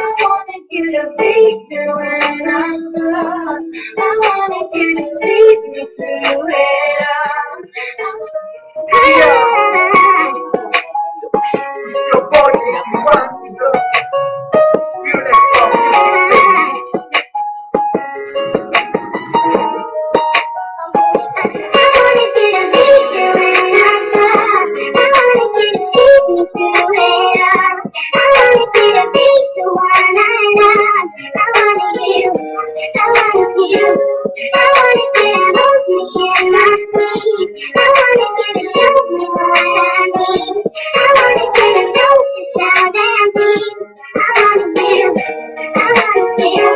wanted you to be there when I'm lost. I wanted you to see me through it all. Your boy is one girl. Fearless from music, baby. I wanted you to be there when I'm lost. I wanted you to see me through it all. I wanted you to be the one I love. I wanted you. I wanted you. I wanted you to hold me in my sleep. I wanted you to show me what I need. I wanted you to know just how damn deep. I wanted you. I wanted you.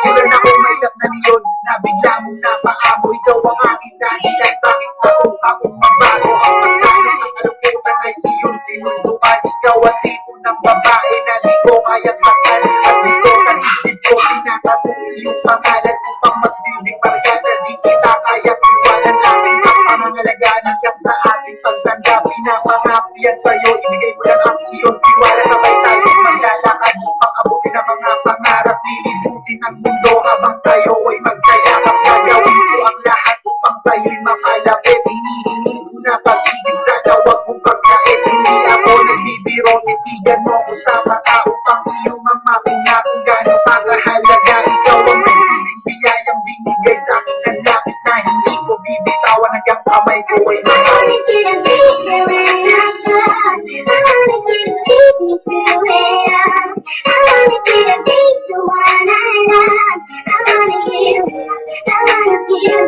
Wala na akong mahirap na niyon na bigla mong napaamo. Ikaw ang aking dahilan. Bakit akong magbago? Ang pagkaya ng kaluputan ay iyong tinuntukan. Ikaw ang tipo ng babae na di ko kayang sakal. At ito sa isip ko tinatatong iyong pangalan upang magsilbing barkada. Di kita kaya iwanan namin ang pangangalagaan hanggang sa ating pagtanda. Pinapangako yan sa'yo, ibigay mo lang ang iyong tiwala. Sabay tayong maglalakad upang abutin ang mga pangarap. Lilibutin ang mundo habang tayo ay magsayakap. Gagawin ko ang lahat upang sa'yo'y makalapit. Hinihingi ko na pag-ibig, sana huwag mong pagkait. Hindi ako nagbibiro, titigan mo ko sa mata upang iyong mamamin na kung gano'n pagkahalaga. Ikaw ang nagsilbing biyayang binigay sa akin ng langit na hindi ko bibitawan hanggang kamay ko ay I wanted you to be there when I'm lost. I wanted you to see me through it all. I wanted you to be the one I love. I wanted you. I wanted you.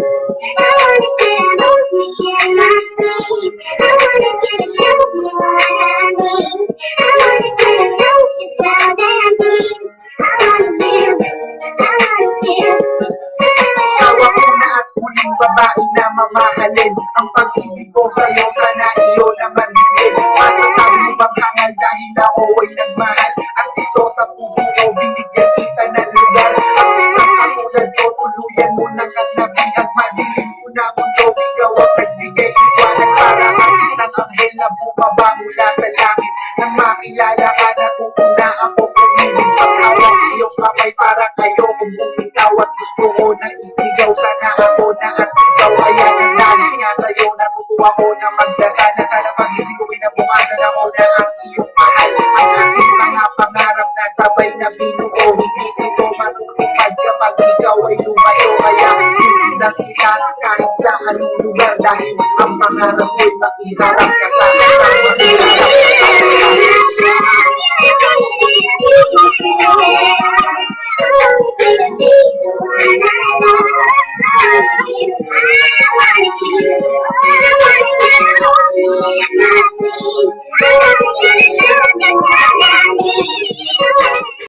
I wanted you to hold me in my sleep. I wanted you to show me what I need. I wanted you to know just how damn deep. I wanted you. I wanted you. Ikaw ang una at huling babae na mamahalin. Ang pag-ibig ko sa'yo, sana iyo naman din. Masasabi mo bang hangal dahil ako ay nagmahal? At ito sa puso ko, binigyan kita ng lugar. Ang isang katulad ko, tuluyan mo nang ang nabihag. Madilim ko na mundo, ikaw ang nagbigay iwanan. Para makitang anghel na bumaba mula sa langit. Nang makilala ka na tutuna ako kumibig. Paghawak iyong kamay para kayo kung bumitaw. At gusto ko na isigaw, sana ako na at ikaw. Kaya nang dahil nga sa'yo, natutuwa ko na magdasal. Na sana pag-isip ko kinabukasan ako na ang iyong mahal. Ang aking mga pangarap na sabay na binuo. Hindi ito matutupad kapag ikaw ay lumayo. Kaya hindi lang kita kahit sa anong lugar. Dahil ang pangarap ko'y makiharap